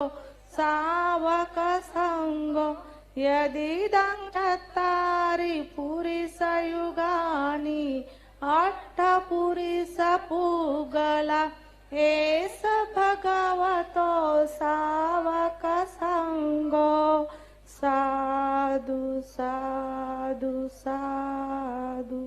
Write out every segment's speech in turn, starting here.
सावक संगो यदिदं चत्तारि पुरुषयुगानि अष्टपुरुषपुगला एष भगवतो सावक संगो साधु साधु साधु।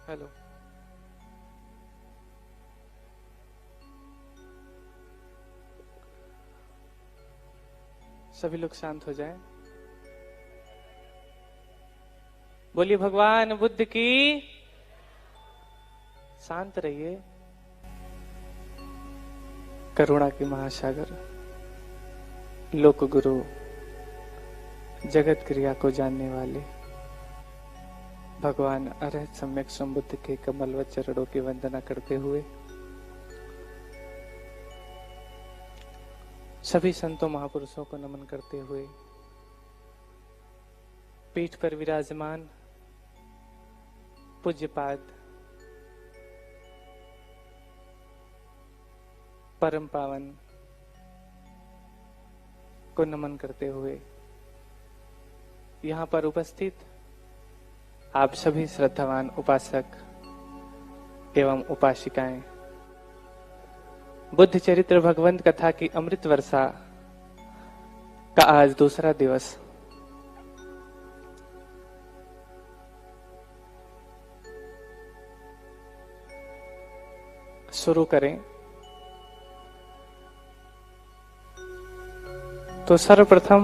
हेलो। सभी लोग शांत हो जाएं। बोलिए भगवान बुद्ध की। शांत रहिए। करुणा के महासागर, लोक गुरु, जगत क्रिया को जानने वाले भगवान अरहत सम्यक संबुद्ध के कमलवत चरणों की वंदना करते हुए सभी संतों महापुरुषों को नमन करते हुए पीठ पर विराजमान पूज्यपाद परम पावन को नमन करते हुए यहाँ पर उपस्थित आप सभी श्रद्धावान उपासक एवं उपासिकाएं बुद्ध चरित्र भगवंत कथा की अमृत वर्षा का आज दूसरा दिवस शुरू करें तो सर्वप्रथम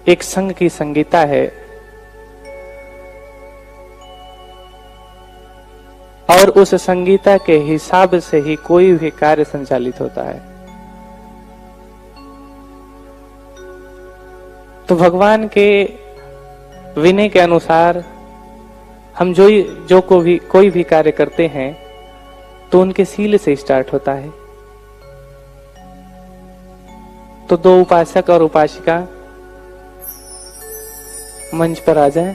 एक संघ की संगीता है और उस संगीता के हिसाब से ही कोई भी कार्य संचालित होता है। तो भगवान के विनय के अनुसार हम कोई भी कार्य करते हैं तो उनके सील से स्टार्ट होता है। तो दो उपासक और उपासिका मंच पर आ जाएं,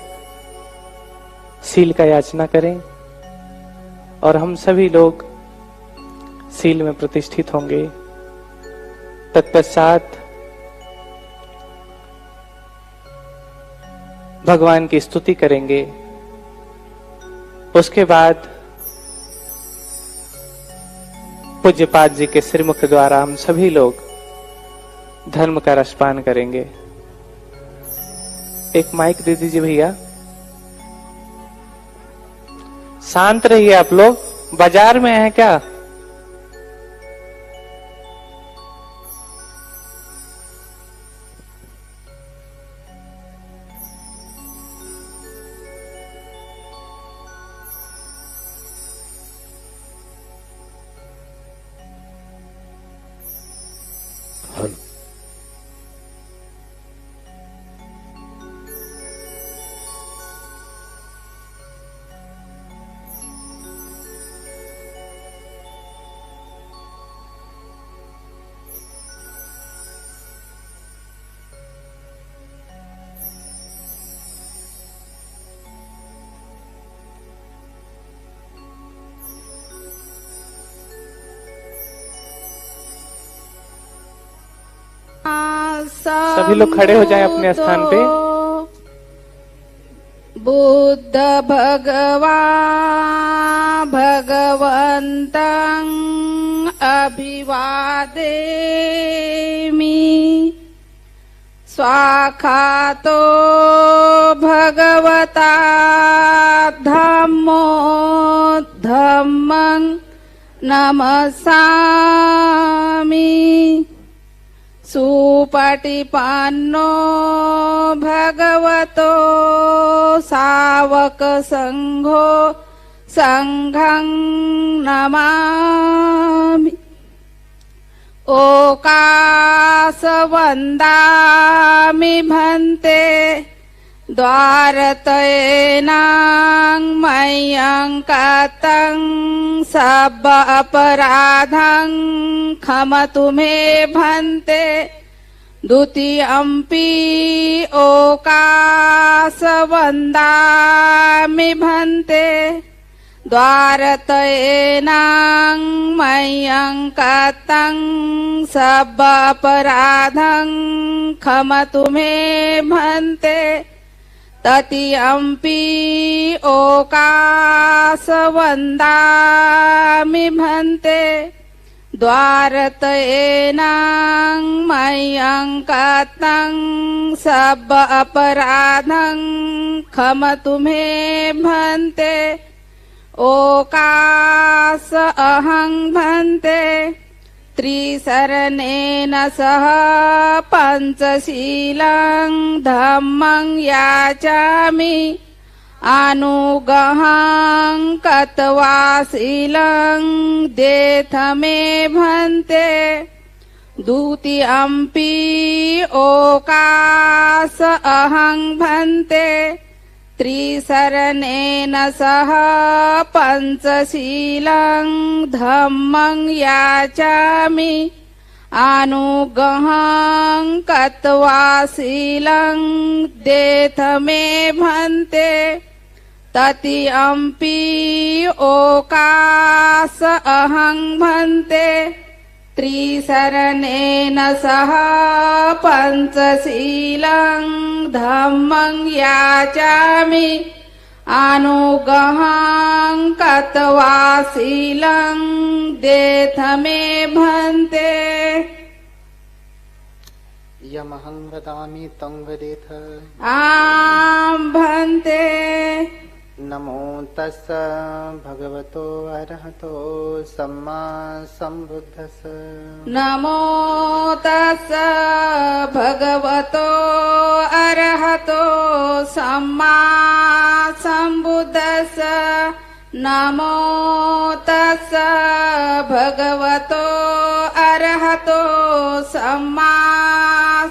सील का याचना करें और हम सभी लोग सील में प्रतिष्ठित होंगे। तत्पश्चात भगवान की स्तुति करेंगे। उसके बाद पूज्यपाद जी के श्रीमुख द्वारा हम सभी लोग धर्म का रसपान करेंगे। एक माइक दे दीजिए भैया। शांत रहिए आप लोग, बाजार में हैं क्या? सभी लोग खड़े हो जाएं अपने स्थान पे। बुद्ध भगवन्तं अभिवादेमि। स्वाखातो भगवता धम्मो धम्मं नमस्सामि। सुपटिपन्नो भगवतो सावक संघो संघं नमामि। ओकासवन्दामि भन्ते द्वारतयेनां मह्यं कतं सब अपराधं क्षमतु मे भन्ते। द्वितीयम्पि ओकासवन्दामि भन्ते द्वारतयेनां मह्यं कतं सब अपराधं क्षमतु मे भन्ते। तृतीयम्पि ओकासवन्दामि भन्ते द्वारतयेनां मह्यं कतं सब अपराधं क्षमतु मे भन्ते। ओकास अहं भन्ते त्रिशरणेन सह पंचशीलं धम्मं याचामि। अनुगहं कत्वा शीलं देथ मे भन्ते द्वितीयम्पि ओकास अहं भन्ते त्रिसरणेन सह पञ्चशीलं धम्मं याचामि अनुगहं कत्वा शीलं देथ मे भन्ते तृतीयम्पि ओकास अहं भन्ते त्रिसरणेन सह पञ्चशीलं धम्मं याचामि अनुगहं कत्वा शीलं देथ मे भन्ते। यमहं वदामि तं वदेथ। आं भन्ते। नमो तस्स भगवतो अरहतो सम्मा सम्बुद्धस्स। नमो तस्स भगवतो अरहतो सम्मा सम्बुद्धस्स। नमो तस्स भगवतो अरहतो सम्मा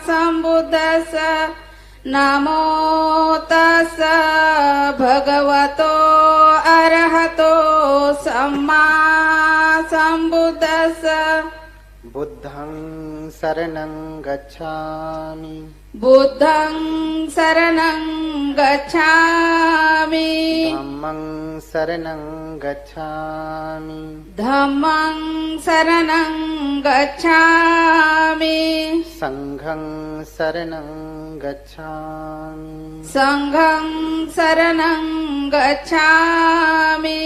सम्बुद्धस्स। नमो तस्स भगवतो अरहतो सम्मा सम्बुद्धस्स। बुद्धं शरणं गच्छामि। बुद्धं शरणं गच्छामि। धम्मं शरणं गच्छामि। धम्मं शरणं गच्छामि। संघं शरणं गच्छामि। संघं शरणं गच्छामि।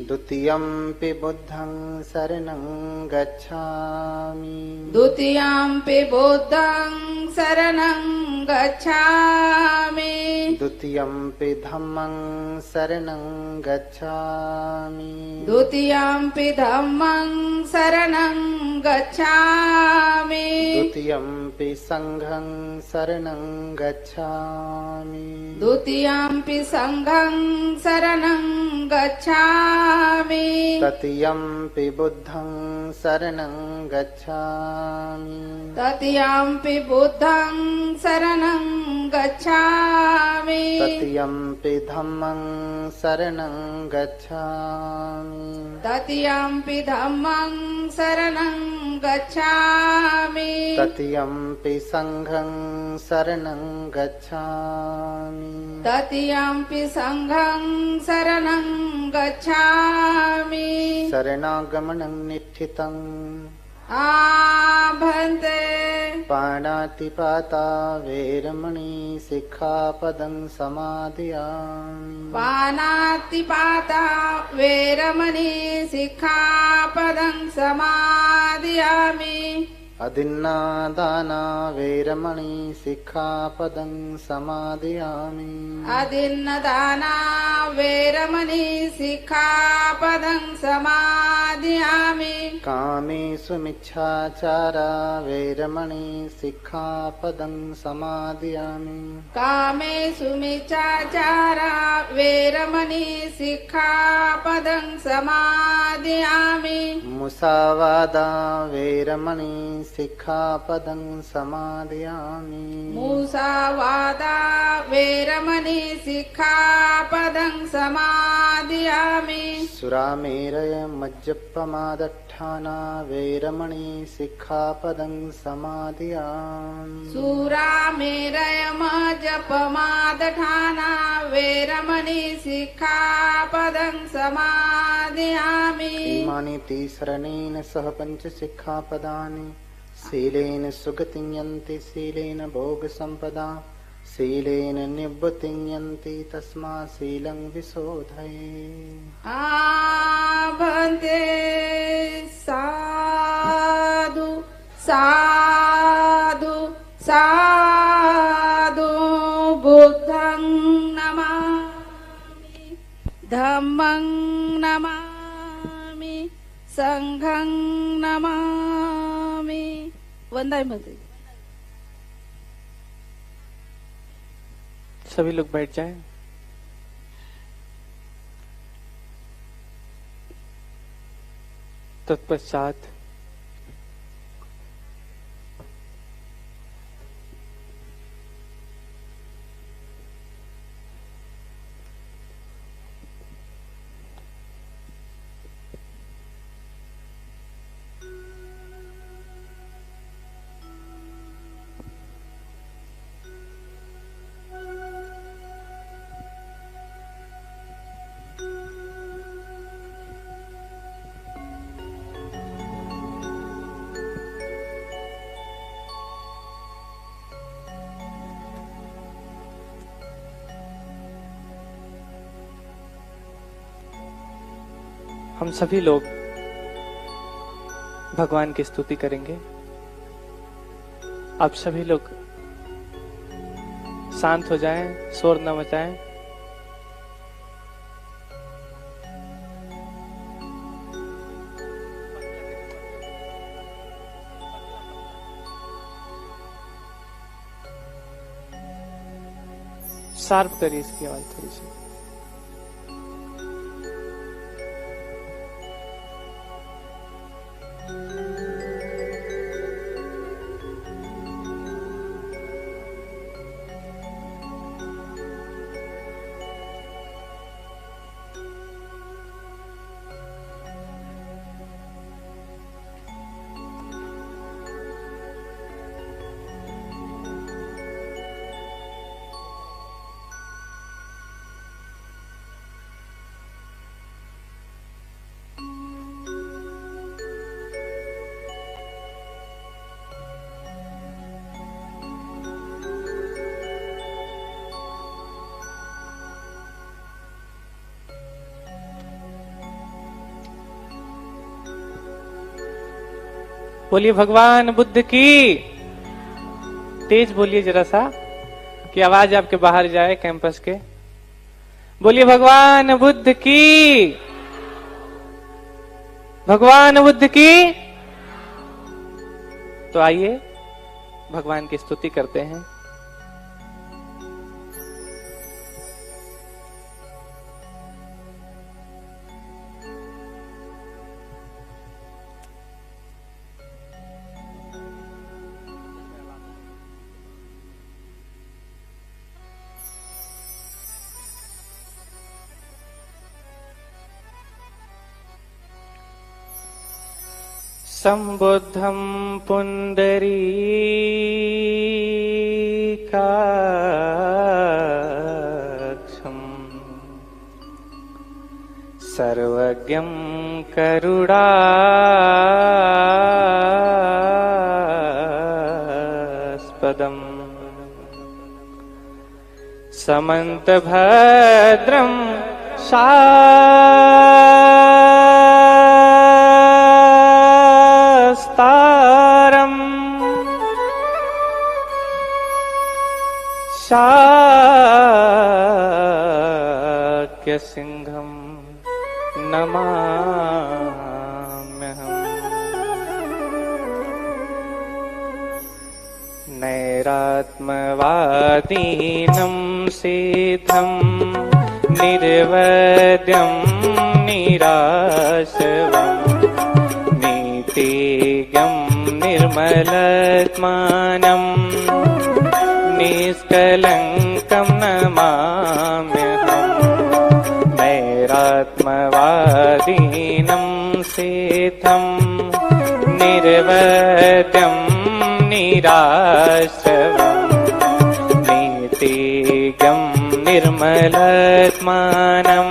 द्वितीयम्पि बुद्धं शरणं गच्छामि। द्वितीयम्पि बुद्धं शरणं गच्छामि। द्वितीयम्पि धम्मं शरणं गच्छामि। द्वितीयम्पि धम्मं शरणं गच्छामि। द्वितीयम्पि संघं शरणं गच्छामि। द्वितीयम्पि संघं शरणं गच्छामि। तृतीयम्पि बुद्धं शरणं गच्छामि। तृतीयम्पि बुद्धं शरणं गच्छामि। तृतीयम्पि धम्मं शरणं गच्छामि। तृतीयम्पि धम्मं शरणं गच्छामि। तृतीयम्पि संघं शरणं गच्छामि। तृतीयम्पि संघं शरणं गच्छामि। शरणागमनं निष्ठितम्। आभन्ते। पाणातिपाता वेरमणि सिक्खापदं समादयामि। पानातिपाता वेरमणि सिक्खापदं समादयामि। अदिन्नादाना वेरमणि सिक्खापदं समादयामि। अदिन्नदाना वेरमणि सिक्खापदं समादयामि। कामेषु मिच्छाचारा वेरमणि सिक्खापदं समादयामि। कामेषु मिच्छाचारा वेरमणि सिक्खापदं समादयामि। मुसावादा वेरमणि सिक्खापदं समादयामि। मुसावादा वेरमणि सिक्खापदं समादयामि। सुरामेरय मज्जपमादट्ठाना वेरमणि सिक्खापदं समादयामि। सुरामेरयमजपमादठाना वेरमणि सिक्खापदं समादयामि। इमानि तिसरणेन सह पञ्चसिक्खापदानि। शीलेन सुगतिं यन्ति शीलेन भोगसम्पदा। शीलेन निवृत्तिं यन्ति तस्मात् शीलं विशोधये। आभन्ते। साधु साधु साधु। बुद्धं नमामि। धम्मं नमामि। संघं नमामि। वंदे मातरम। सभी लोग बैठ जाएं। तत्पश्चात हम सभी लोग भगवान की स्तुति करेंगे। आप सभी लोग शांत हो जाएं, शोर न मचाएं। शार्प करिए इसकी आवाज थोड़ी सी। बोलिए भगवान बुद्ध की। तेज बोलिए जरा सा कि आवाज आपके बाहर जाए कैंपस के। बोलिए भगवान बुद्ध की, भगवान बुद्ध की। तो आइए भगवान की स्तुति करते हैं। संबुद्धं पुंडरीकाक्षं सर्वज्ञं करुणास्पदं समन्तभद्रं शास्तारं शाक्यसिंहं नमाम्यहम्। नैरात्मवादीनं सिद्धं निर्वद्यं निराशवम् नीतिज्ञं निर्मलात्मानं निष्कलङ्कं नमाम्यहम्। नैरात्मवादीनं सिद्धं निर्वद्यं निराशवम् नीतिज्ञं निर्मलात्मानं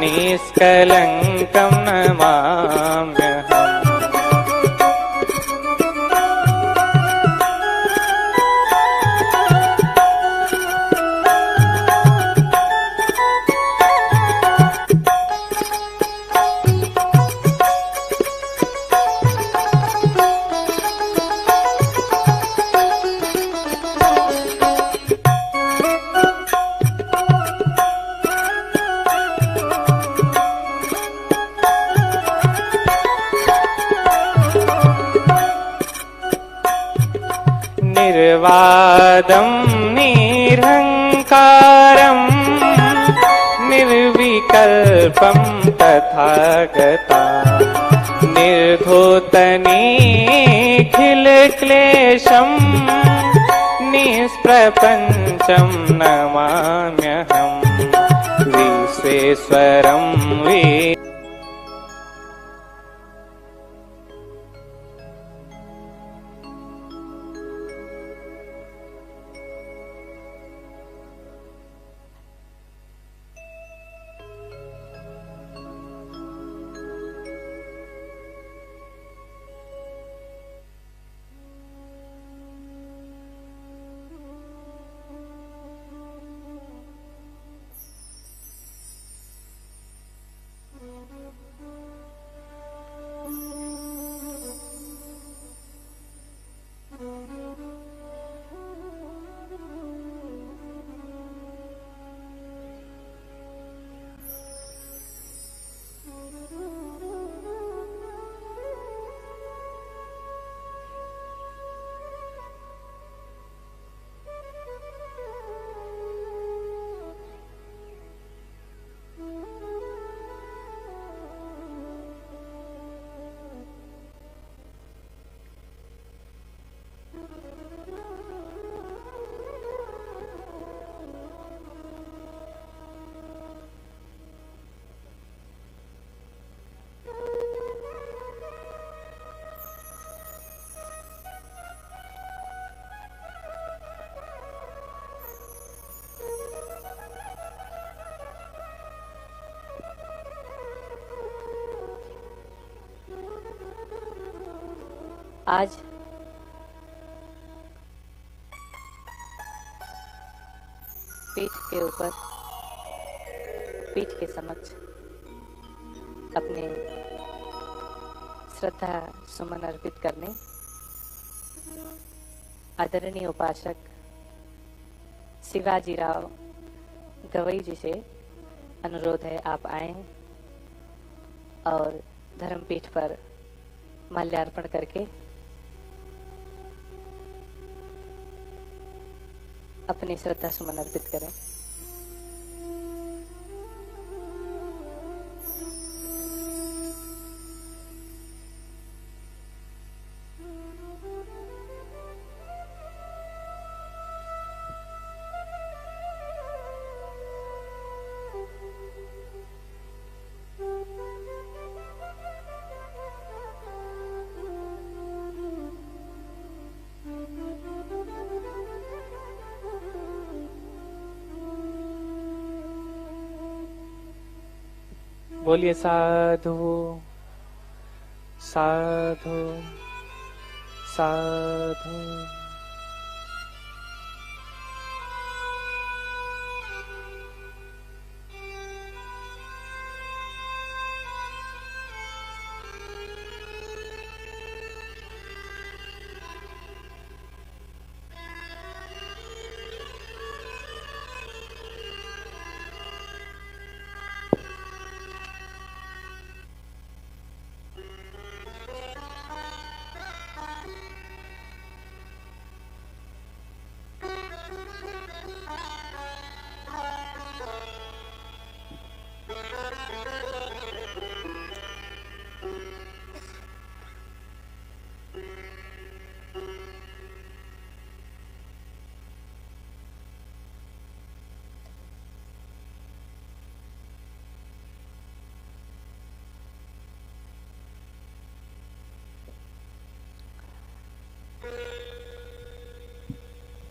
निष्कलङ्कं नमाम्यहम्। निर्वादं निरहङ्कारं निर्विकल्पं तथागता निर्धोतनीखिल क्लेशम निष्प्रपंचम नमाम्यहम् विश्वेश्वरं आज पीठ के समक्ष अपने श्रद्धा सुमन अर्पित करने आदरणीय उपासक शिवाजी राव गवई जी से अनुरोध है, आप आए और धर्मपीठ पर माल्यार्पण करके अपनी श्रद्धा सुमन अर्पित करें। बोलिए साधु साधु साधु।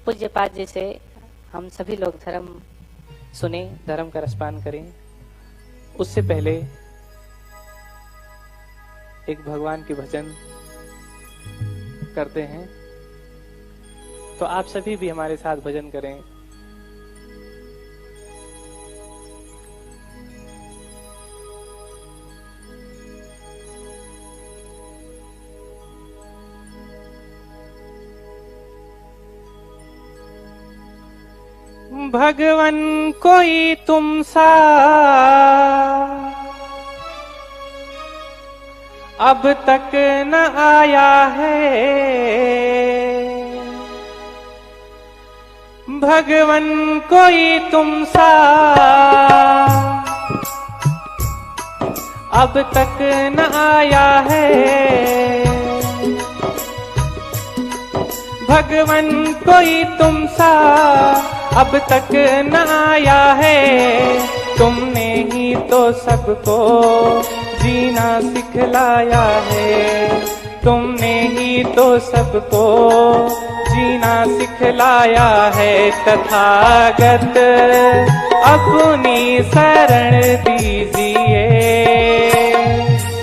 पूज्यपाद जी से हम सभी लोग धर्म सुने, धर्म का रसपान करें। उससे पहले एक भगवान के भजन करते हैं, तो आप सभी भी हमारे साथ भजन करें। भगवन कोई तुम सा अब तक न आया है, भगवन कोई तुम सा अब तक न आया है। भगवन कोई तुम सा अब तक न आया है। तुमने ही तो सबको जीना सिखलाया है। तुमने ही तो सबको जीना सिखलाया है। तथागत अपनी शरण दीजिए।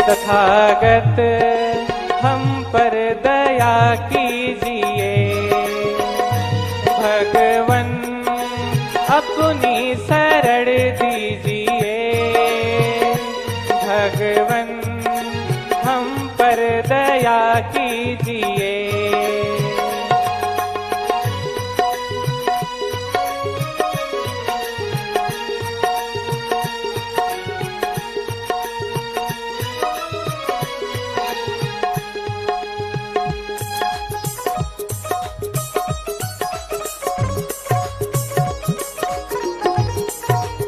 तथागत हम पर दया कीजिए। भगवन अपनी शरण दीजिए। भगवन हम पर दया कीजिए।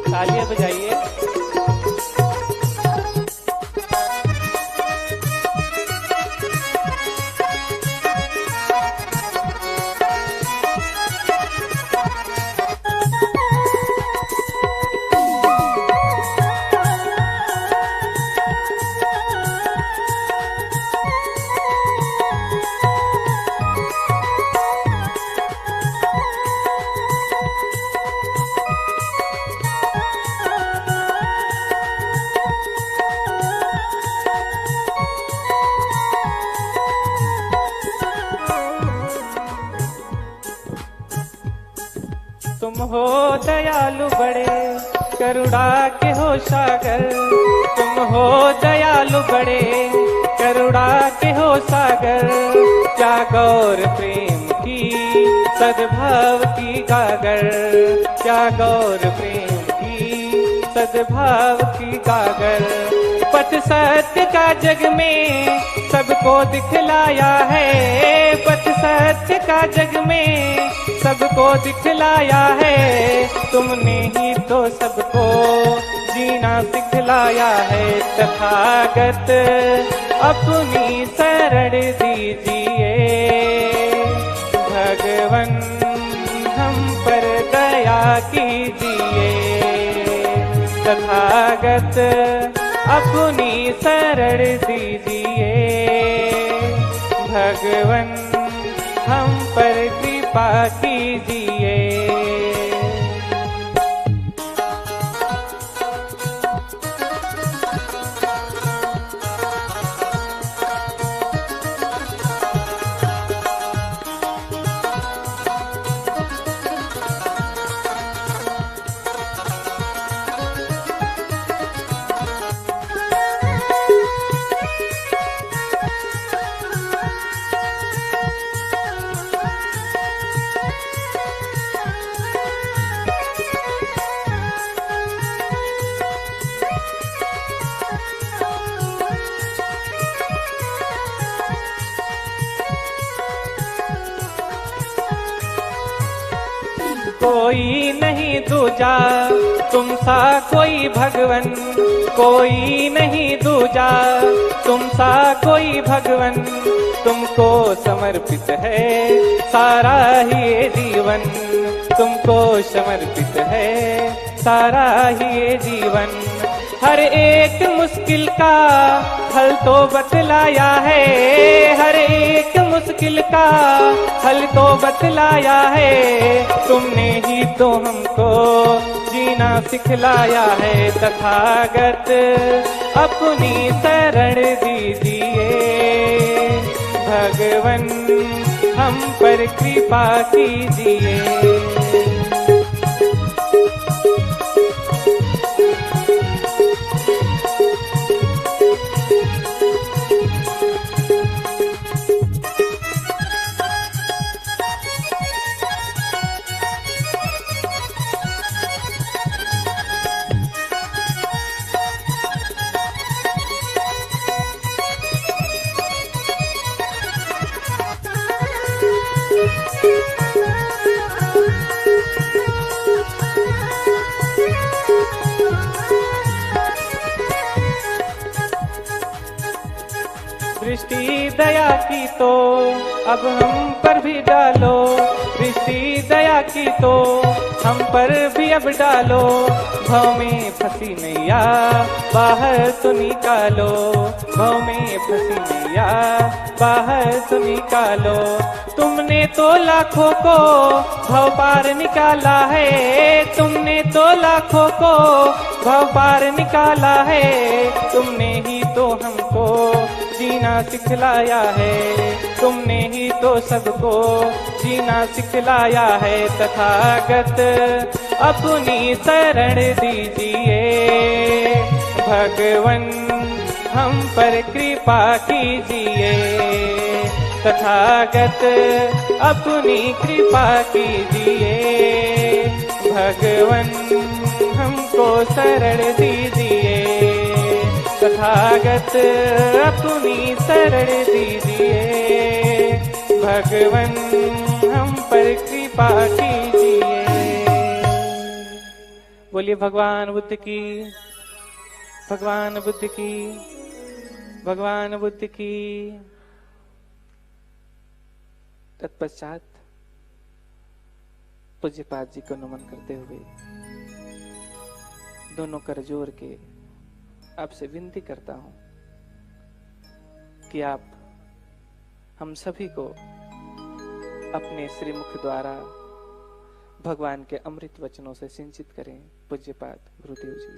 तालियां बजाइए। तुम हो दयालु बड़े करुणा के हो सागर। तुम हो दयालु बड़े करुणा के हो सागर। क्या गौर प्रेम की सद्भाव की गागर। क्या गौर प्रेम की सद्भाव की गागर। पथ सत्य का जग में सबको दिखलाया है। पथ सत्य का जग में सबको दिखलाया है। तुमने ही तो सबको जीना सिखलाया है। तथागत अपनी शरण दीजिए। भगवन हम पर दया कीजिए। तथागत अपनी शरण दीजिए। भगवन हम पर कृपा कीजिए। कोई नहीं दूजा तुम सा कोई भगवन। कोई नहीं दूजा तुम सा कोई भगवन। तुमको समर्पित है सारा ही ये जीवन। तुमको समर्पित है सारा ही ये जीवन। हर एक मुश्किल का हल तो बतलाया है। हर एक मुश्किल का हल तो बतलाया है। तुमने ही तो हमको जीना सिखलाया है। तथागत अपनी शरण दीजिए। भगवन हम पर कृपा कीजिए। दृष्टि दया की तो अब हम पर भी डालो, दृष्टि दया की तो हम पर भी अब डालो, भाव में फंसी नैया बाहर तो निकालो, भाव में फंसी नैया बाहर तो निकालो। तुमने तो लाखों को भाव पार निकाला है, तुमने तो लाखों को भाव पार निकाला है, तुमने ही तो हमको जीना सिखलाया है, तुमने ही तो सबको जीना सिखलाया है। तथागत अपनी शरण दीजिए, भगवन हम पर कृपा कीजिए, तथागत अपनी कृपा कीजिए, भगवन हमको शरण दीजिए, तथागत अपनी शरण दीजिए, भगवन हम पर कृपा कीजिए। बोलिए भगवान बुद्ध की, भगवान बुद्ध की, भगवान बुद्ध की। तत्पश्चात पूज्यपाद जी को नमन करते हुए दोनों कर जोड़ के आपसे विनती करता हूं कि आप हम सभी को अपने श्रीमुख द्वारा भगवान के अमृत वचनों से सिंचित करें। पूज्यपाद गुरुदेव जी।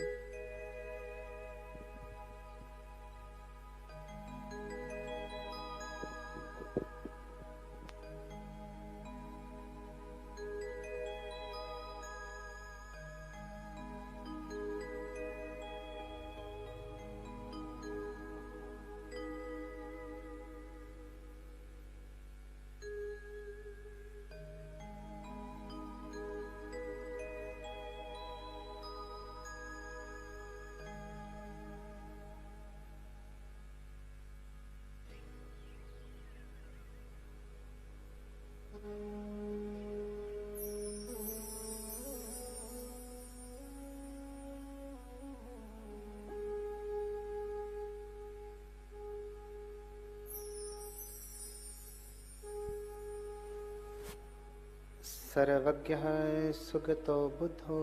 सर्वज्ञः सुगतो बुद्धो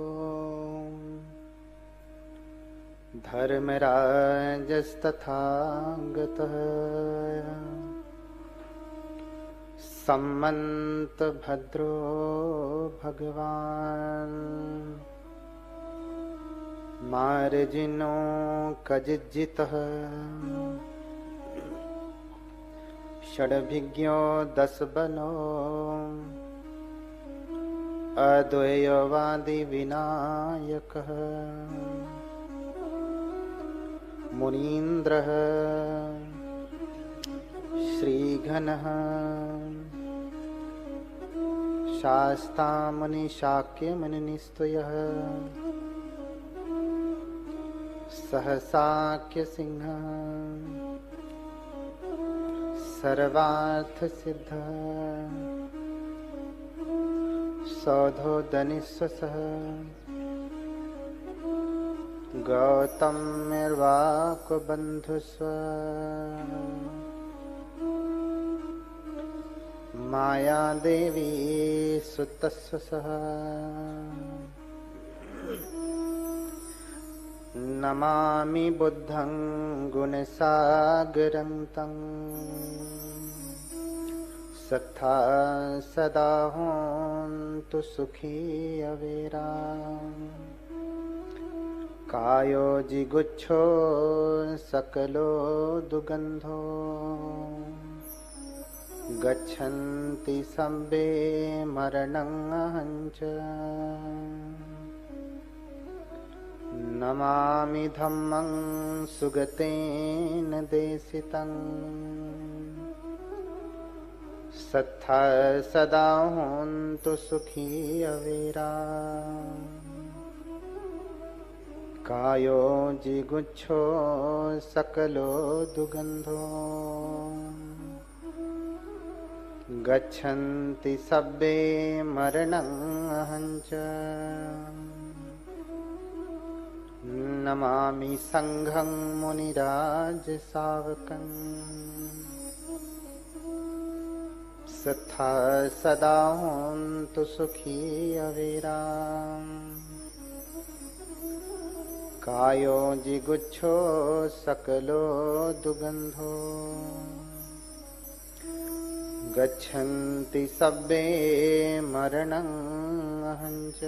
धर्मराजस्तथागतः सम्मत भद्रो भगवान् मार्जिनो कजिज्जितः षड्भिज्ञो 10 बलो अद्वैयवादी विनायकः मुनीन्द्रः श्रीघनः शास्ता मुनिशाक्यमुनिनिस्तुयः सहसाक्यसिंहः सर्वार्थसिद्धः सौधोदनिस्वसः गौतम्यर्वाकबन्धुस्व मायादेवी सुतस्वसः नमामि बुद्धं गुणसागरं तं सत्था सदा होन्तु सुखी अवेरा कायो जिगुच्छो सकलो दुगन्धो गच्छन्ति सम्बे मरणं अहञ्च नमामि धम्मं सुगतेन देशितं सत्था सदा होन्तु सुखी अवेरा कायो जिगुच्छो सकलो दुगन्धो गच्छन्ति सब्बे मरणं अहञ्च नमामि संघं मुनिराज सावकं सत्था सदा होन्तु सुखी अवेरा कायो जिगुच्छो सकलो दुगंधो गच्छन्ति सब्बे मरणं अहञ्च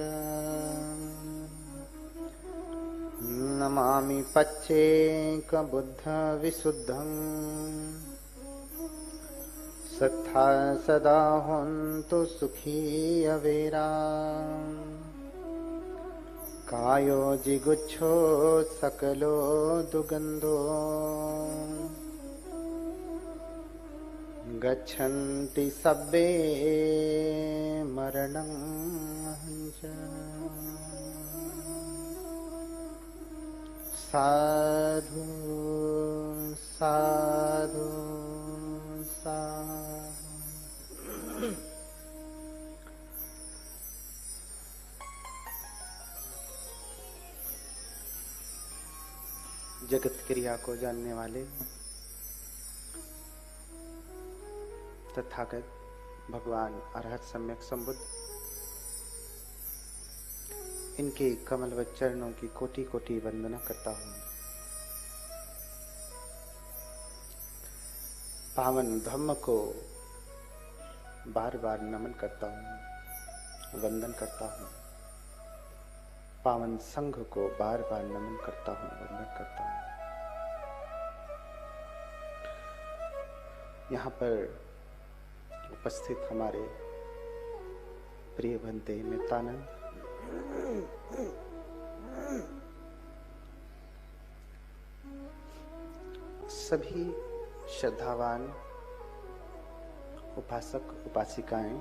नमामि पच्चेकबुद्ध विशुद्धं सत्था सदा होन्तु सुखी अवेरा कायो जिगुच्छो सकलो दुगंधो गच्छन्ति सब्बे मरणं अहञ्च साधु साधु साधु। जगत क्रिया को जानने वाले तथागत भगवान अरहत सम्यक संबुद्ध, इनके कमलवत चरणों की कोटि कोटि वंदना करता हूँ। पावन धम्म को बार बार नमन करता हूँ, वंदन करता हूँ। पावन संघ को बार बार नमन करता हूँ, वंदन करता हूँ। यहाँ पर उपस्थित हमारे प्रिय भंते नित्यानंद, सभी श्रद्धावान उपासक उपासिकाएं,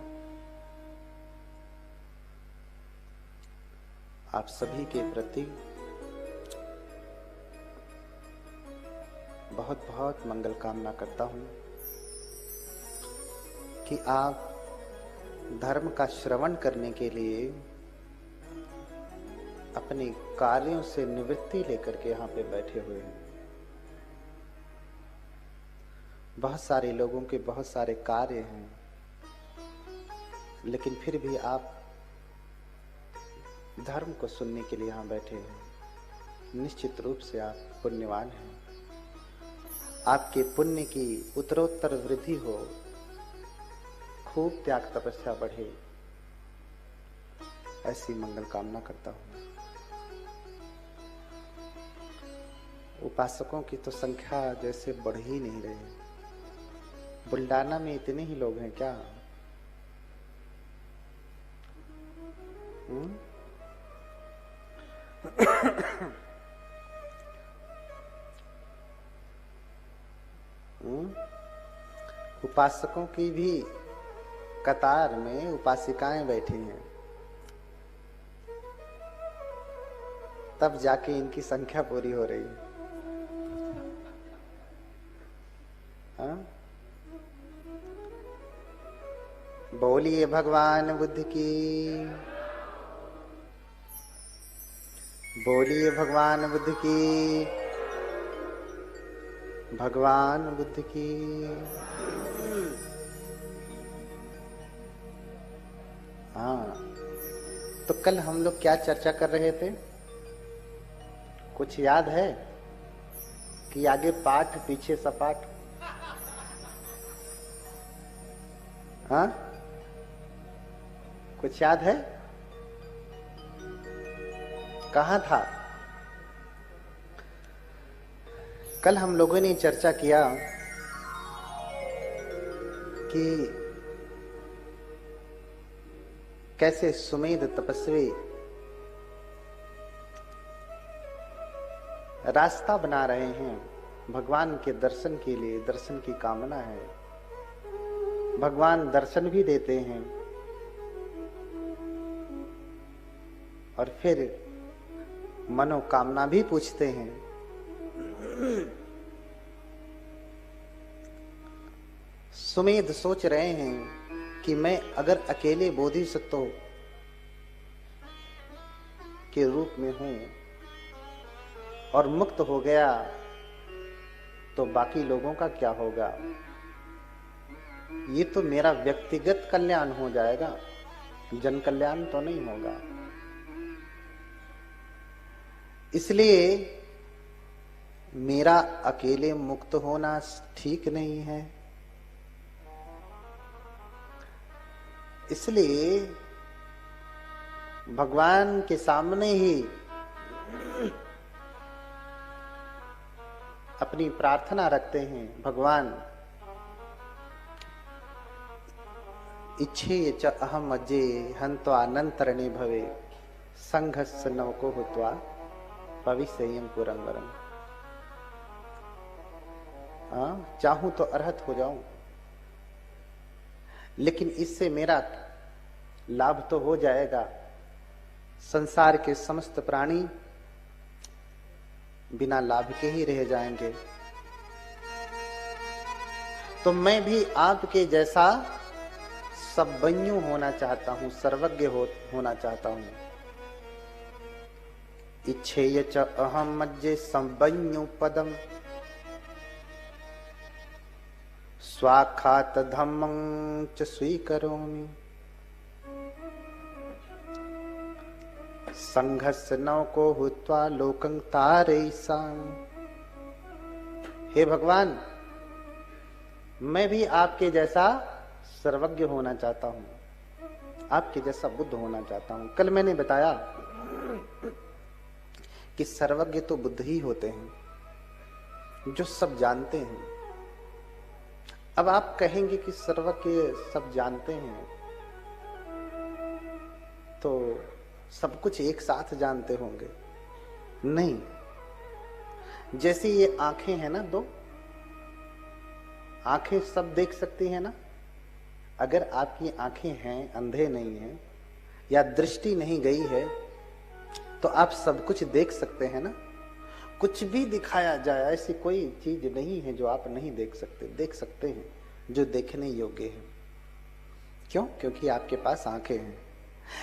आप सभी के प्रति बहुत बहुत मंगल कामना करता हूं कि आप धर्म का श्रवण करने के लिए अपने कार्यों से निवृत्ति लेकर के यहाँ पे बैठे हुए हैं। बहुत सारे लोगों के बहुत सारे कार्य हैं, लेकिन फिर भी आप धर्म को सुनने के लिए यहाँ बैठे हैं। निश्चित रूप से आप पुण्यवान हैं। आपके पुण्य की उत्तरोत्तर वृद्धि हो, खूब त्याग तपस्या बढ़े, ऐसी मंगल कामना करता हूँ। उपासकों की तो संख्या जैसे बढ़ ही नहीं रही। बुल्डाना में इतने ही लोग हैं क्या? उपासकों की भी कतार में उपासिकाएं बैठी हैं, तब जाके इनकी संख्या पूरी हो रही है। हाँ? बोलिए भगवान बुद्ध की, बोलिए भगवान बुद्ध की, भगवान बुद्ध की। हाँ, तो कल हम लोग क्या चर्चा कर रहे थे? कुछ याद है कि आगे पाठ पीछे सपाट? हाँ, कुछ याद है? कहाँ था? कल हम लोगों ने चर्चा किया कि कैसे सुमेध तपस्वी रास्ता बना रहे हैं भगवान के दर्शन के लिए। दर्शन की कामना है, भगवान दर्शन भी देते हैं और फिर मनोकामना भी पूछते हैं। सुमेध सोच रहे हैं कि मैं अगर अकेले बोधिसत्व के रूप में हूं और मुक्त हो गया तो बाकी लोगों का क्या होगा? ये तो मेरा व्यक्तिगत कल्याण हो जाएगा, जन कल्याण तो नहीं होगा। इसलिए मेरा अकेले मुक्त होना ठीक नहीं है। इसलिए भगवान के सामने ही अपनी प्रार्थना रखते हैं, भगवान इच्छे च अहम अजे हंत्वा अनंतरणे भवे संघस्य नवको हुत्वा भविष्यं पुरंवरम। चाहूं तो अर्हत हो जाऊं, लेकिन इससे मेरा लाभ तो हो जाएगा। संसार के समस्त प्राणी बिना लाभ के ही रह जाएंगे। तो मैं भी आपके जैसा सर्वज्ञ होना चाहता हूं, सर्वज्ञ होना चाहता हूं। इच्छेय च अहम मज्जे सर्वज्ञ पदम स्वाखात धम्मं च स्वीकरोमि संघस्य नौको हुत्वा लोकं तारयिषाम्। हे भगवान, मैं भी आपके जैसा सर्वज्ञ होना चाहता हूं, आपके जैसा बुद्ध होना चाहता हूं। कल मैंने बताया कि सर्वज्ञ तो बुद्ध ही होते हैं, जो सब जानते हैं। अब आप कहेंगे कि सर्वज्ञ सब जानते हैं तो सब कुछ एक साथ जानते होंगे? नहीं। जैसे ये आंखें हैं ना, दो आंखें सब देख सकती हैं ना। अगर आपकी आंखें हैं, अंधे नहीं हैं, या दृष्टि नहीं गई है, तो आप सब कुछ देख सकते हैं ना। कुछ भी दिखाया जाए, ऐसी कोई चीज नहीं है जो आप नहीं देख सकते। देख सकते हैं जो देखने योग्य है। क्यों? क्योंकि आपके पास आंखें हैं।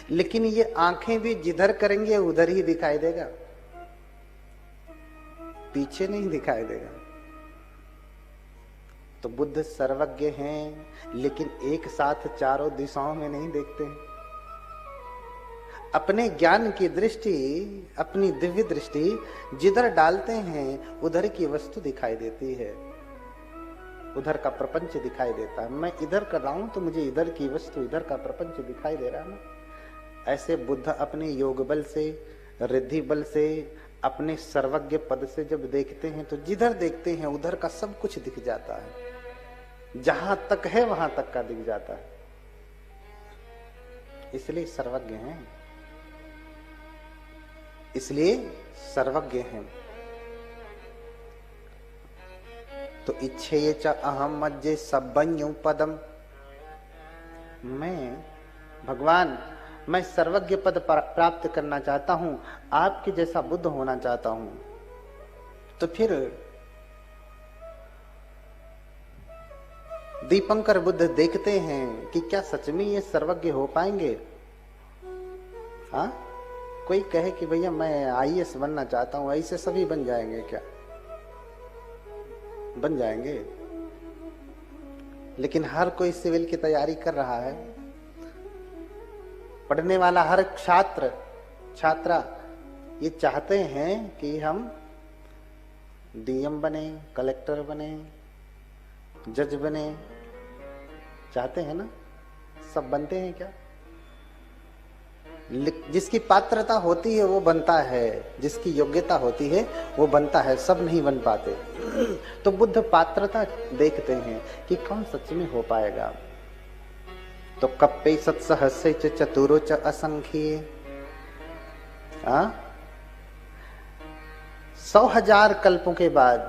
लेकिन ये आंखें भी जिधर करेंगे उधर ही दिखाई देगा, पीछे नहीं दिखाई देगा। तो बुद्ध सर्वज्ञ हैं, लेकिन एक साथ चारों दिशाओं में नहीं देखते हैं। अपने ज्ञान की दृष्टि, अपनी दिव्य दृष्टि जिधर डालते हैं उधर की वस्तु दिखाई देती है, उधर का प्रपंच दिखाई देता है। मैं इधर कर रहा हूं तो मुझे इधर की वस्तु, इधर का प्रपंच दिखाई दे रहा है ना। ऐसे बुद्ध अपने योग बल से, रिद्धि बल से, अपने सर्वज्ञ पद से जब देखते हैं तो जिधर देखते हैं उधर का सब कुछ दिख जाता है, जहां तक है वहां तक का दिख जाता है। इसलिए सर्वज्ञ हैं, इसलिए सर्वज्ञ हैं। तो इच्छे च अहम मज्जे सर्वज्ञ पदम। मैं भगवान, मैं सर्वज्ञ पद प्राप्त करना चाहता हूं, आपके जैसा बुद्ध होना चाहता हूं। तो फिर दीपंकर बुद्ध देखते हैं कि क्या सच में ये सर्वज्ञ हो पाएंगे? हाँ, कोई कहे कि भैया मैं आईएएस बनना चाहता हूं, ऐसे सभी बन जाएंगे क्या? बन जाएंगे। लेकिन हर कोई सिविल की तैयारी कर रहा है। पढ़ने वाला हर छात्रा ये चाहते हैं कि हम डीएम बने, कलेक्टर बने, जज बने, चाहते हैं ना। सब बनते हैं क्या? जिसकी पात्रता होती है वो बनता है, जिसकी योग्यता होती है वो बनता है, सब नहीं बन पाते। तो बुद्ध पात्रता देखते हैं कि कौन सच में हो पाएगा। तो कप्पे सत्सहस्रे च चतुरो च असंख्ये। 100,000 कल्पों के बाद,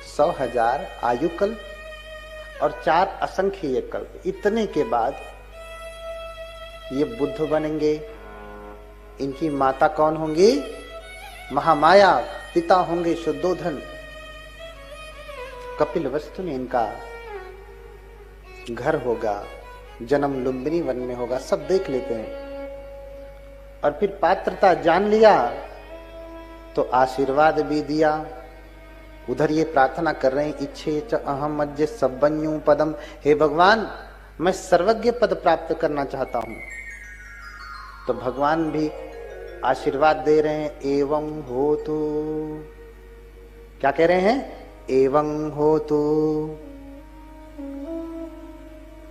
100,000 आयु कल्प और 4 असंख्य कल्प, इतने के बाद ये बुद्ध बनेंगे। इनकी माता कौन होंगी? महामाया। पिता होंगे शुद्धोधन। कपिल वस्तु में इनका घर होगा, जन्म लुम्बिनी वन में होगा, सब देख लेते हैं। और फिर पात्रता जान लिया तो आशीर्वाद भी दिया उधर ये प्रार्थना कर रहे हैं, इच्छे च अहम अज्य सब्बन्यू पदम, हे भगवान मैं सर्वज्ञ पद प्राप्त करना चाहता हूं। तो भगवान भी आशीर्वाद दे रहे हैं, एवं होतु। क्या कह रहे हैं? एवं होतु,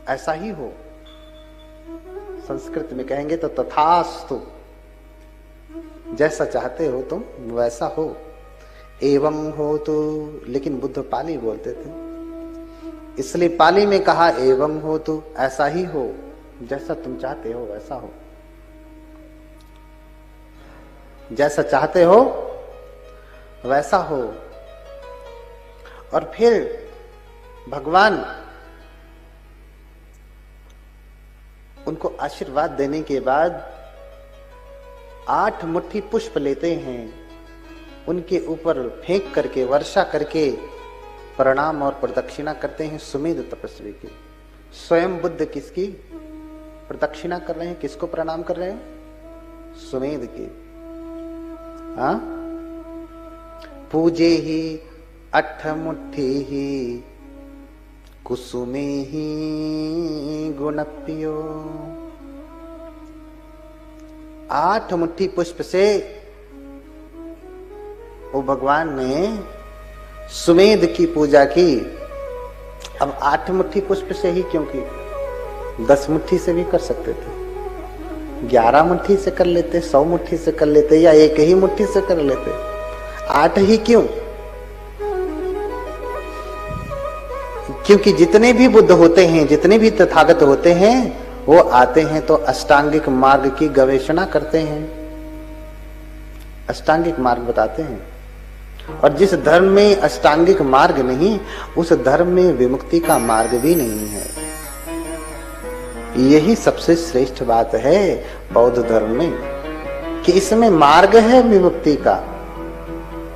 ऐसा ही हो। संस्कृत में कहेंगे तो तथास्तु, जैसा चाहते हो तुम वैसा हो। एवं होतु, लेकिन बुद्ध पाली बोलते थे, इसलिए पाली में कहा एवं होतु, ऐसा ही हो, जैसा तुम चाहते हो वैसा हो। जैसा चाहते हो वैसा हो। और फिर भगवान उनको आशीर्वाद देने के बाद 8 मुट्ठी पुष्प लेते हैं, उनके ऊपर फेंक करके, वर्षा करके प्रणाम और प्रदक्षिणा करते हैं सुमेध तपस्वी की। स्वयं बुद्ध किसकी प्रदक्षिणा कर रहे हैं, किसको प्रणाम कर रहे हैं? सुमेध की। हाँ, पूजे ही 8 मुट्ठी ही कुसुमे ही गुणप्यो। 8 मुट्ठी पुष्प से वो भगवान ने सुमेध की पूजा की। अब 8 मुट्ठी पुष्प से ही, क्योंकि 10 मुट्ठी से भी कर सकते थे, 11 मुट्ठी से कर लेते, 100 मुट्ठी से कर लेते, या 1 ही मुट्ठी से कर लेते। 8 ही क्यों? क्योंकि जितने भी बुद्ध होते हैं, जितने भी तथागत होते हैं, वो आते हैं तो अष्टांगिक मार्ग की गवेषणा करते हैं, अष्टांगिक मार्ग बताते हैं। और जिस धर्म में अष्टांगिक मार्ग नहीं, उस धर्म में विमुक्ति का मार्ग भी नहीं है। यही सबसे श्रेष्ठ बात है बौद्ध धर्म में, कि इसमें मार्ग है विमुक्ति का।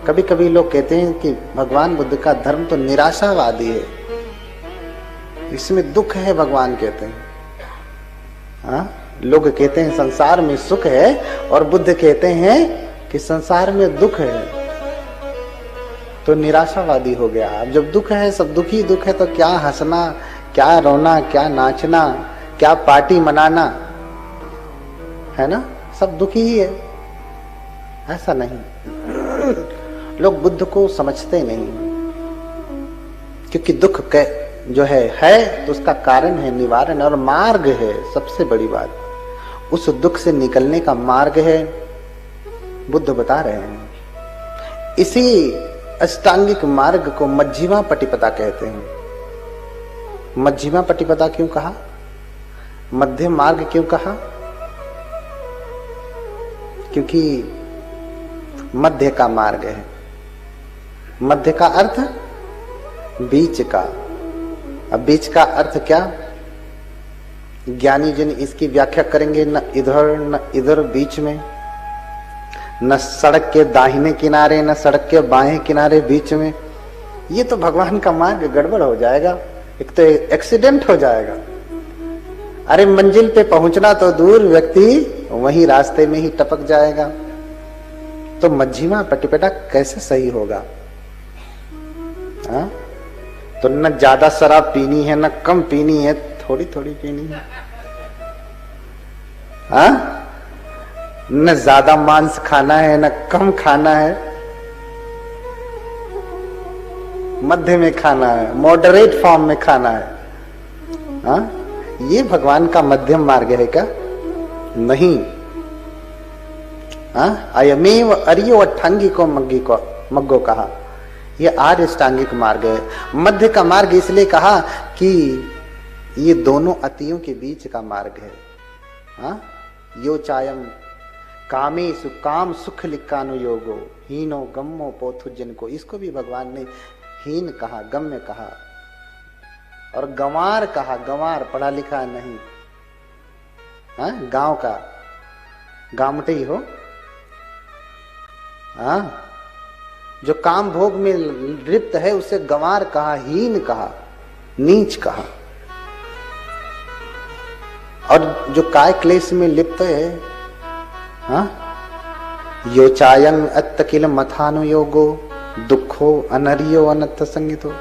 कभी कभी लोग कहते हैं कि भगवान बुद्ध का धर्म तो निराशावादी है, इसमें दुख है भगवान कहते हैं। हाँ, लोग कहते हैं संसार में सुख है, और बुद्ध कहते हैं कि संसार में दुख है, तो निराशावादी हो गया। अब जब दुख है, सब दुखी दुख है, तो क्या हंसना, क्या रोना, क्या नाचना, क्या पार्टी मनाना, है ना? सब दुखी ही है। ऐसा नहीं, लोग बुद्ध को समझते नहीं, क्योंकि दुख जो है तो उसका कारण है, निवारण और मार्ग है। सबसे बड़ी बात उस दुख से निकलने का मार्ग है, बुद्ध बता रहे हैं। इसी अष्टांगिक मार्ग को मध्यमा पटिपदा कहते हैं। मध्यमा पटिपदा क्यों कहा? मध्य मार्ग क्यों कहा? क्योंकि मध्य का मार्ग है। मध्य का अर्थ बीच का। अब बीच का अर्थ क्या? ज्ञानी जन इसकी व्याख्या करेंगे, न इधर न इधर, बीच में, न सड़क के दाहिने किनारे न सड़क के बाएं किनारे, बीच में। ये तो भगवान का मार्ग गड़बड़ हो जाएगा, एक तो एक्सीडेंट हो जाएगा। अरे मंजिल पे पहुंचना तो दूर, व्यक्ति वही रास्ते में ही टपक जाएगा। तो मध्यमा पटिपदा कैसे सही होगा? हाँ? तो न ज्यादा शराब पीनी है, न कम पीनी है, थोड़ी थोड़ी पीनी है। हाँ? न ज्यादा मांस खाना है, न कम खाना है, मध्य में खाना है, मॉडरेट फॉर्म में खाना है। हाँ? ये भगवान का मध्यम मार्ग है क्या? नहीं। हाँ? अयमेव अर्यो अट्ठांगी को मग्गो कहा, ये आर्य अष्टांगिक मार्ग है। मध्य का मार्ग इसलिए कहा कि ये दोनों अतियों के बीच का मार्ग है। हाँ? यो चायम कामेषु काम सुख लिक्कानुयोगो हीनो गम्मो पोथु जिनको, इसको भी भगवान ने हीन कहा, गम्य कहा, और गंवार कहा। गंवार पढ़ा लिखा नहीं, हाँ? गांव का गामटे ही हो। हाँ? जो काम भोग में लिप्त है उसे गंवार कहा, हीन कहा, नीच कहा। और जो काय क्लेश में लिप्त है, हाँ? यो चायं अत्तकिल मथानुयोगो दुखो अनरियो अनर्थ संगितो,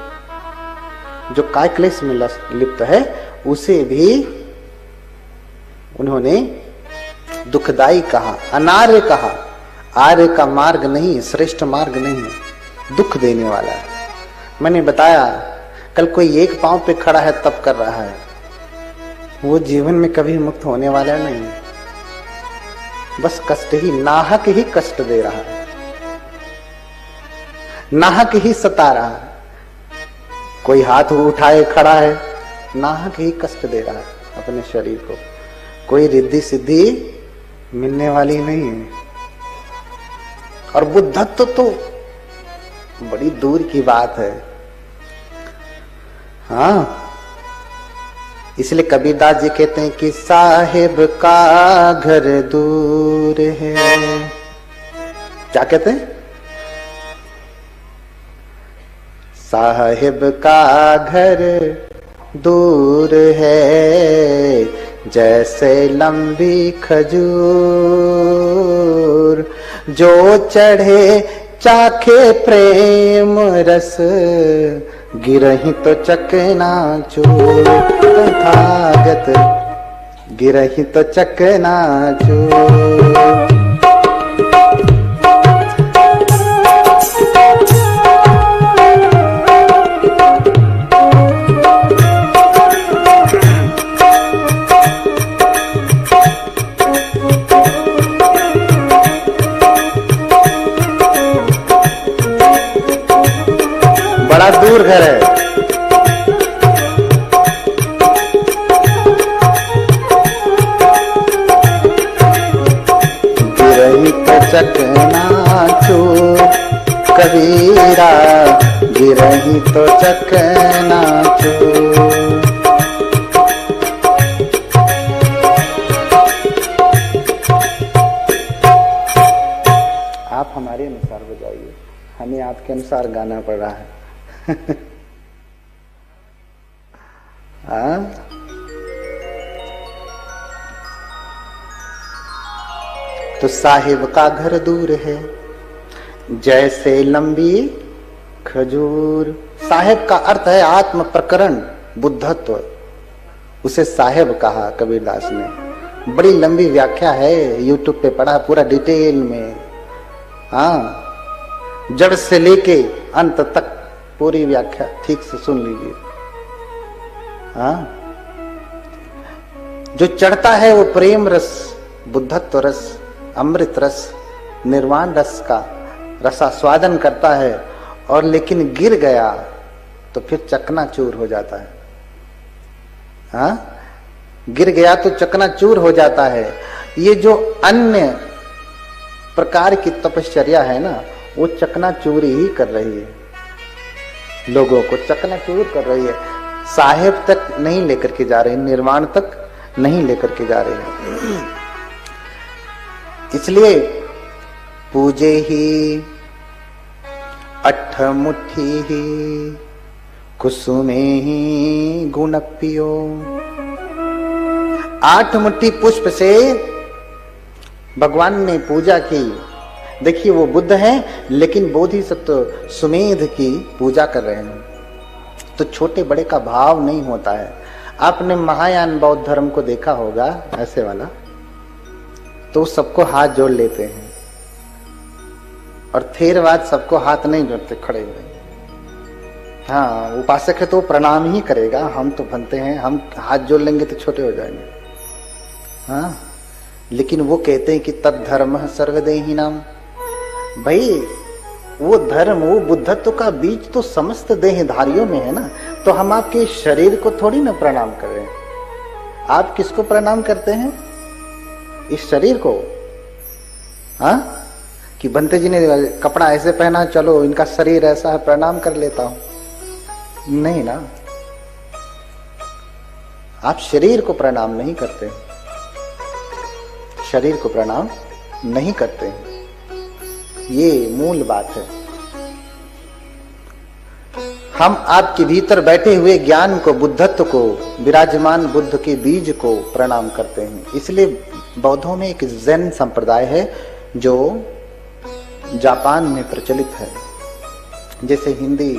जो काय क्लेश में लिप्त है उसे भी उन्होंने दुखदाई कहा, अनार्य कहा। आर्य का मार्ग नहीं, श्रेष्ठ मार्ग नहीं है, दुख देने वाला है। मैंने बताया कल कोई एक पांव पे खड़ा है तब कर रहा है, वो जीवन में कभी मुक्त होने वाला नहीं है, बस कष्ट ही, नाहक ही कष्ट दे रहा है, नाहक ही सता रहा है। कोई हाथ उठाए खड़ा है, नाहक ही कष्ट दे रहा है अपने शरीर को, कोई रिद्धि सिद्धि मिलने वाली नहीं है। और बुद्धत्व तो बड़ी दूर की बात है। हाँ, इसलिए कबीरदास जी कहते हैं कि साहिब का घर दूर है। क्या कहते हैं? साहिब का घर दूर है, जैसे लंबी खजूर, जो चढ़े चाखे प्रेम रस, गिरही तो चकनाचूर, तथागत गिरही तो चकनाचूर। बड़ा दूर घर है। गिरही तो चकनाचूर कबीरा, गिरही तो चकनाचूर। आप हमारे अनुसार बजाइए, हमें आपके अनुसार गाना पड़ रहा है। हाँ? तो साहिब का घर दूर है, जैसे लंबी खजूर। साहिब का अर्थ है आत्म प्रकरण, बुद्धत्व, उसे साहिब कहा कबीरदास ने। बड़ी लंबी व्याख्या है, यूट्यूब पे पढ़ा पूरा डिटेल में। हाँ, जड़ से लेके अंत तक पूरी व्याख्या ठीक से सुन लीजिए। हाँ, जो चढ़ता है वो प्रेम रस, बुद्धत्व रस, अमृत रस, निर्वाण रस का रसास्वादन करता है, और लेकिन गिर गया तो फिर चकनाचूर हो जाता है। हाँ, गिर गया तो चकनाचूर हो जाता है। ये जो अन्य प्रकार की तपश्चर्या है ना, वो चकनाचूरी ही कर रही है, लोगों को चकनाचूर कर रही है। साहेब तक नहीं लेकर के जा रहे, निर्वाण तक नहीं लेकर के जा रहे हैं। इसलिए पूजे ही अठ मुट्ठी ही कुसुमे ही गुण पियो। 8 मुट्ठी पुष्प से भगवान ने पूजा की। देखिए वो बुद्ध हैं, लेकिन बोधिसत्व सुमेध की पूजा कर रहे हैं, तो छोटे बड़े का भाव नहीं होता है। आपने महायान बौद्ध धर्म को देखा होगा, ऐसे वाला, तो सबको हाथ जोड़ लेते हैं, और थेरवाद सबको हाथ नहीं जोड़ते, खड़े हुए। हाँ, उपासक है तो प्रणाम ही करेगा, हम तो बनते हैं, हम हाथ जोड़ लेंगे तो छोटे हो जाएंगे। हाँ, लेकिन वो कहते हैं कि तद धर्म सर्वदेही नाम। भाई वो धर्म, वो बुद्धत्व का बीज तो समस्त देहधारियों में है ना, तो हम आपके शरीर को थोड़ी ना प्रणाम कर रहे हैं। आप किसको प्रणाम करते हैं? इस शरीर को। हाँ, कि बंते जी ने कपड़ा ऐसे पहना, चलो इनका शरीर ऐसा है, प्रणाम कर लेता हूं। नहीं ना, आप शरीर को प्रणाम नहीं करते, शरीर को प्रणाम नहीं करते हैं। ये मूल बात है। हम आपके भीतर बैठे हुए ज्ञान को, बुद्धत्व को, विराजमान बुद्ध के बीज को प्रणाम करते हैं। इसलिए बौद्धों में एक जैन संप्रदाय है जो जापान में प्रचलित है, जैसे हिंदी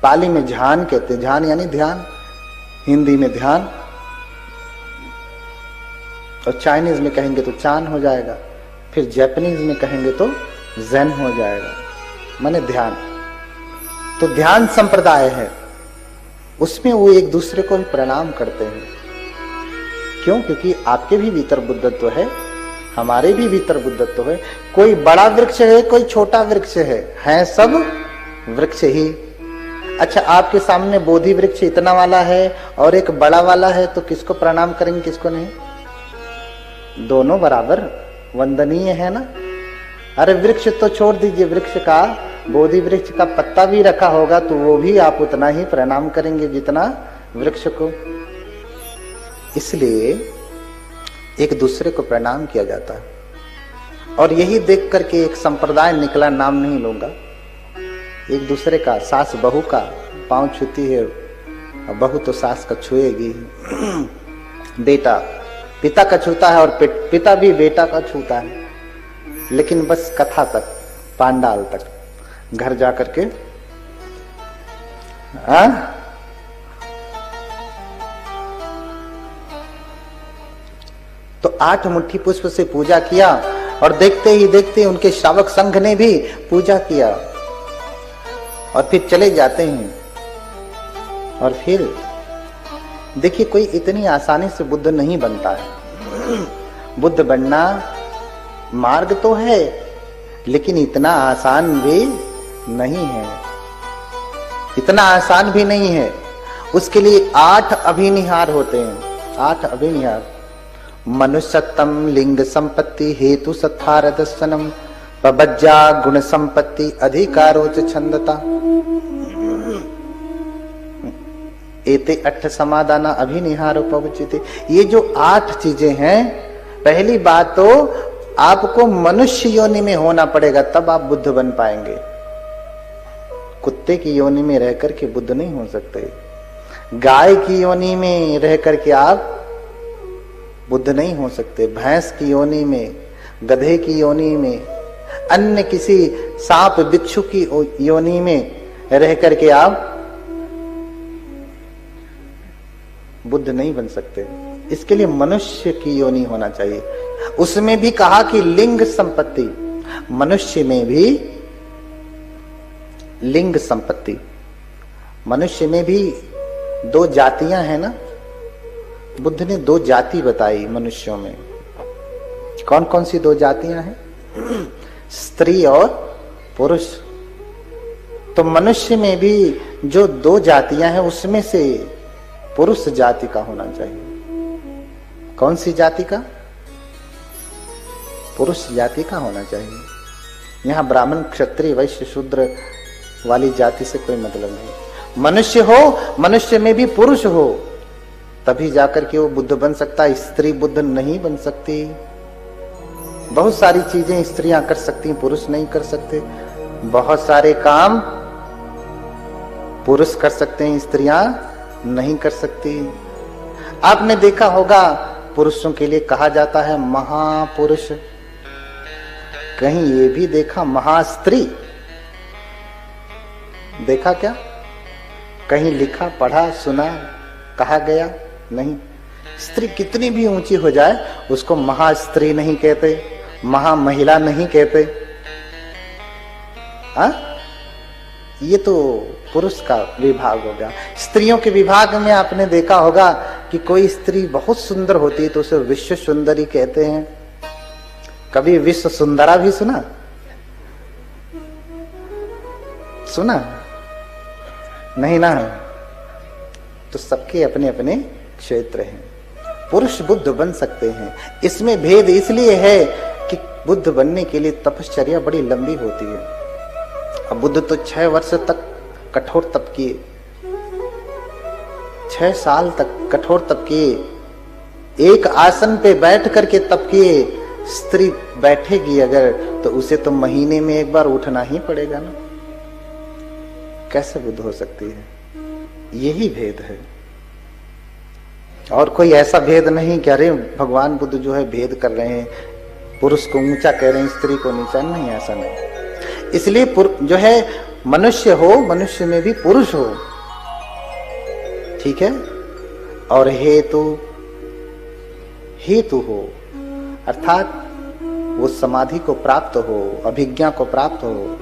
पाली में ध्यान कहते हैं, ध्यान यानी ध्यान, हिंदी में ध्यान, और चाइनीज में कहेंगे तो चान हो जाएगा, फिर जापानीज में कहेंगे तो ज़ेन हो जाएगा, माने ध्यान। तो ध्यान संप्रदाय है, उसमें वो एक दूसरे को भी प्रणाम करते हैं। क्यों? क्योंकि आपके भी भीतर बुद्धत्व है, हमारे भी भीतर बुद्धत्व है। कोई बड़ा वृक्ष है, कोई छोटा वृक्ष है सब वृक्ष ही। अच्छा, आपके सामने बोधि वृक्ष इतना वाला है और एक बड़ा वाला है, तो किसको प्रणाम करेंगे, किसको नहीं? दोनों बराबर वंदनीय है ना। अरे वृक्ष तो छोड़ दीजिए, वृक्ष का, बोधि वृक्ष का पत्ता भी रखा होगा तो वो भी आप उतना ही प्रणाम करेंगे जितना वृक्ष को। इसलिए एक दूसरे को प्रणाम किया जाता है। और यही देख करके एक संप्रदाय निकला, नाम नहीं लूंगा, एक दूसरे का, सास बहू का पांव छूती है और बहू तो सास का छुएगी, बेटा पिता का छूता है और पिता भी बेटा का छूता है, लेकिन बस कथा तक, पांडाल तक, घर जाकर के तो 8 मुट्ठी पुष्प से पूजा किया और देखते ही देखते उनके श्रावक संघ ने भी पूजा किया और फिर चले जाते हैं। और फिर देखिए, कोई इतनी आसानी से बुद्ध नहीं बनता है। बुद्ध बनना मार्ग तो है, लेकिन इतना आसान भी नहीं है, इतना आसान भी नहीं है। उसके लिए 8 अभिनिहार होते हैं, 8 अभिनिहार। मनुष्यत्वम, लिंग संपत्ति, हेतु सत्थार दर्शनम, पबज्जा, गुण संपत्ति, अधिकारोच छंदता, एते 8 समादाना अभिनिहार उपवचिते। ये जो 8 चीजें हैं, पहली बात तो आपको मनुष्य योनि में होना पड़ेगा, तब आप बुद्ध बन पाएंगे। कुत्ते की योनि में रह करके बुद्ध नहीं हो सकते, गाय की योनि में रह करके आप बुद्ध नहीं हो सकते, भैंस की योनि में, गधे की योनि में, अन्य किसी सांप बिच्छू की योनि में रह करके आप बुद्ध नहीं बन सकते। इसके लिए मनुष्य की योनि होना चाहिए। उसमें भी कहा कि लिंग संपत्ति, मनुष्य में भी लिंग संपत्ति, मनुष्य में भी 2 जातियां हैं ना। बुद्ध ने 2 जाति बताई मनुष्यों में। कौन कौन सी 2 जातियां हैं? स्त्री और पुरुष। तो मनुष्य में भी जो 2 जातियां हैं, उसमें से पुरुष जाति का होना चाहिए। कौन सी जाति का? पुरुष जाति का होना चाहिए। यहां ब्राह्मण, क्षत्रिय, वैश्य, शूद्र वाली जाति से कोई मतलब नहीं। मनुष्य हो, मनुष्य में भी पुरुष हो, तभी जाकर के वो बुद्ध बन सकता है। स्त्री बुद्ध नहीं बन सकती। बहुत सारी चीजें स्त्रियां कर सकती, पुरुष नहीं कर सकते। बहुत सारे काम पुरुष कर सकते हैं, स्त्रियां नहीं कर सकती। आपने देखा होगा, पुरुषों के लिए कहा जाता है महापुरुष, कहीं ये भी देखा महास्त्री? देखा क्या? कहीं लिखा, पढ़ा, सुना, कहा गया? नहीं। स्त्री कितनी भी ऊंची हो जाए, उसको महास्त्री नहीं कहते, महामहिला नहीं कहते। ये तो पुरुष का विभाग हो गया। स्त्रियों के विभाग में आपने देखा होगा कि कोई स्त्री बहुत सुंदर होती है तो उसे विश्व सुंदरी कहते हैं। कभी विश्व सुंदरा भी सुना? सुना नहीं ना? तो सबके अपने अपने क्षेत्र हैं। पुरुष बुद्ध बन सकते हैं। इसमें भेद इसलिए है कि बुद्ध बनने के लिए तपश्चर्या बड़ी लंबी होती है। अब बुद्ध तो 6 वर्ष तक कठोर तप किए, 6 साल तक कठोर तप किए, एक आसन पे बैठ करके तप किए। स्त्री बैठेगी अगर तो उसे तो महीने में एक बार उठना ही पड़ेगा ना। कैसे बुद्ध हो सकती है? यही भेद है, और कोई ऐसा भेद नहीं कि अरे भगवान बुद्ध जो है भेद कर रहे हैं, पुरुष को ऊंचा कह रहे हैं, स्त्री को नीचा। नहीं, ऐसा नहीं। इसलिए जो है मनुष्य हो, मनुष्य में भी पुरुष हो, ठीक है, और हेतु हेतु हो, अर्थात वो समाधि को प्राप्त हो, अभिज्ञा को प्राप्त हो,